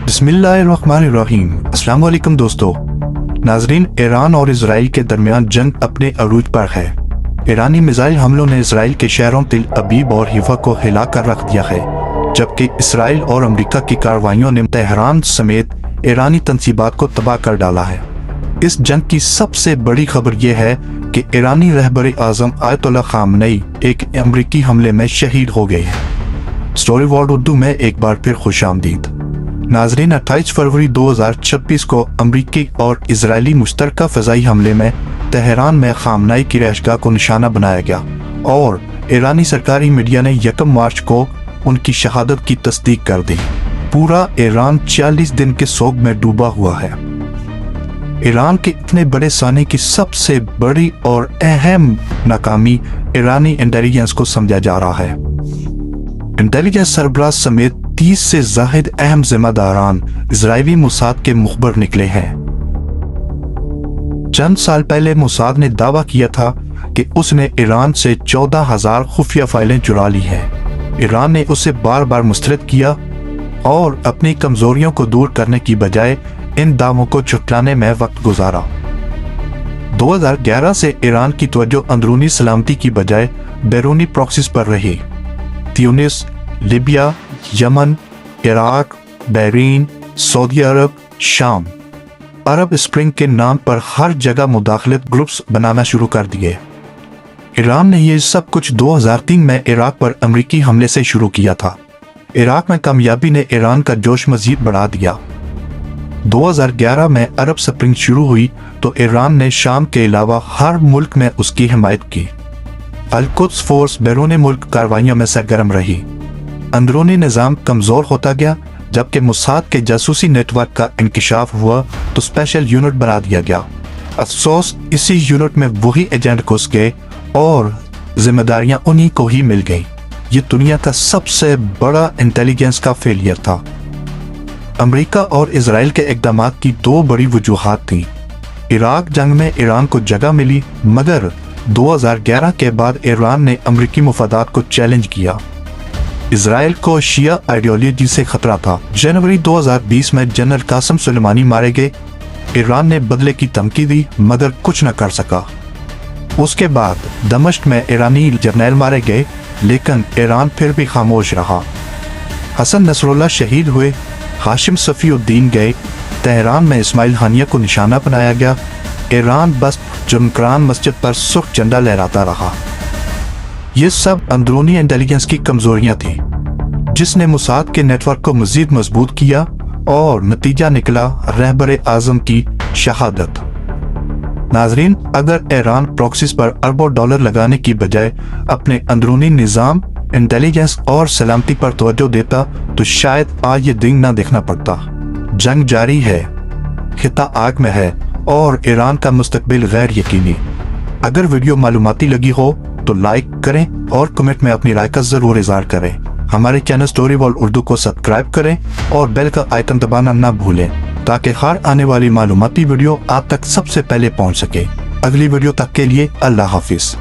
बिस्मिल्लाहिर्रहमानिर्रहीम। अस्सलाम वालेकुम दोस्तों। नाजरीन, ईरान और इसराइल के दरमियान जंग अपने अरूज पर है। ईरानी मिसाइल हमलों ने इसराइल के शहरों तिल अबीब और हिफा को हिला कर रख दिया है, जबकि इसराइल और अमेरिका की कार्रवाइयों ने तेहरान समेत ईरानी तंसीबात को तबाह कर डाला है। इस जंग की सबसे बड़ी खबर यह है कि ईरानी रहबर आज़म आयतुल्लाह खामनेई एक अमरीकी हमले में शहीद हो गए हैं। स्टोरी वर्ल्ड उर्दू में एक बार फिर खुशामदीद। नाजरीन, 28 फरवरी 2026 को अमरीकी और इजरायली मुश्तरका फ़ज़ाई हमले में तेहरान में खामनेई की रहायशगाह को निशाना बनाया गया और ईरानी सरकारी मीडिया ने 1 मार्च को उनकी शहादत की तस्दीक कर दी। पूरा ईरान 40 दिन के सोग में डूबा हुआ है। ईरान के इतने बड़े साने की सबसे बड़ी और अहम नाकामी ईरानी इंटेलिजेंस को समझा जा रहा है। इंटेलिजेंस सरबराह समेत 30 से ज़ायद अहम जिम्मेदारान इजरायली मोसाद के मुखबर निकले हैं। चंद साल पहले मोसाद ने दावा किया था कि उसने ईरान से 14,000 खुफिया फाइलें चुरा ली हैं। ईरान ने उसे बार बार मुस्तरद किया और अपनी कमजोरियों को दूर करने की बजाय इन दावों को छुटलाने में वक्त गुजारा। 2011 से ईरान की तवज्जो अंदरूनी सलामती की बजाय बैरूनी प्रॉक्सीज पर रही। Tunis, Libya, Yemen, Iraq, Bahrain, सऊदी अरब, शाम, अरब स्प्रिंग के नाम पर हर जगह मुदाखलत ग्रुप्स बनाना शुरू कर दिए। ईरान ने यह सब कुछ 2003 में इराक पर अमरीकी हमले से शुरू किया था। इराक में कामयाबी ने ईरान का जोश मजीद बढ़ा दिया। 2011 में अरब स्प्रिंग शुरू हुई तो ईरान ने शाम के अलावा हर मुल्क में उसकी हिमायत की। अल-कुद्स फोर्स बैरून मुल्क कार्रवाइयों में सरगर्म रही। अंदरूनी निज़ाम कमज़ोर होता गया। जबकि मोसाद के जासूसी नेटवर्क का इंकिशाफ हुआ तो स्पेशल यूनिट बना दिया गया। अफसोस, इसी यूनिट में वही एजेंट घुस गए और जिम्मेदारियां उन्हीं को ही मिल गई। ये दुनिया का सबसे बड़ा इंटेलिजेंस का फेलियर था। अमेरिका और इसराइल के इक़दामात की 2 बड़ी वजूहात थीं। इराक जंग में ईरान को जगह मिली, मगर 2011 के बाद ईरान ने अमेरिकी मुफादात को चैलेंज किया। इसराइल को शिया आइडियोलॉजी से खतरा था। जनवरी 2020 में जनरल कासिम सुलेमानी मारे गए। ईरान ने बदले की धमकी दी, मगर कुछ न कर सका। उसके बाद दमिश्क में ईरानी जर्नैल मारे गए, लेकिन ईरान फिर भी खामोश रहा। हसन नसरुल्लाह शहीद हुए, हाशिम सफ़ीउद्दीन गए, तेहरान में इस्माइल हानिया को निशाना बनाया गया। ईरान बस जुमकरान मस्जिद पर सुर्ख झंडा लहराता रहा। ये सब अंदरूनी इंटेलिजेंस की कमजोरियां थी, जिसने मोसाद के नेटवर्क को मजीद मजबूत किया और नतीजा निकला रहबर आज़म की शहादत। नाजरीन, अगर ईरान प्रॉक्सीज पर अरबों डॉलर लगाने की बजाय अपने अंदरूनी निज़ाम, इंटेलिजेंस और सलामती पर तवज्जो देता तो शायद आज ये दिन न देखना पड़ता। जंग जारी है, खिता आग में है और ईरान का मुस्तकबिल गैर यकीनी। अगर वीडियो मालूमाती लगी हो तो लाइक करें और कमेंट में अपनी राय का जरूर इज़हार करें। हमारे चैनल स्टोरी वर्ल्ड उर्दू को सब्सक्राइब करें और बेल का आइकन दबाना ना भूलें, ताकि हर आने वाली मालूमाती वीडियो आप तक सबसे पहले पहुंच सके। अगली वीडियो तक के लिए अल्लाह हाफिज।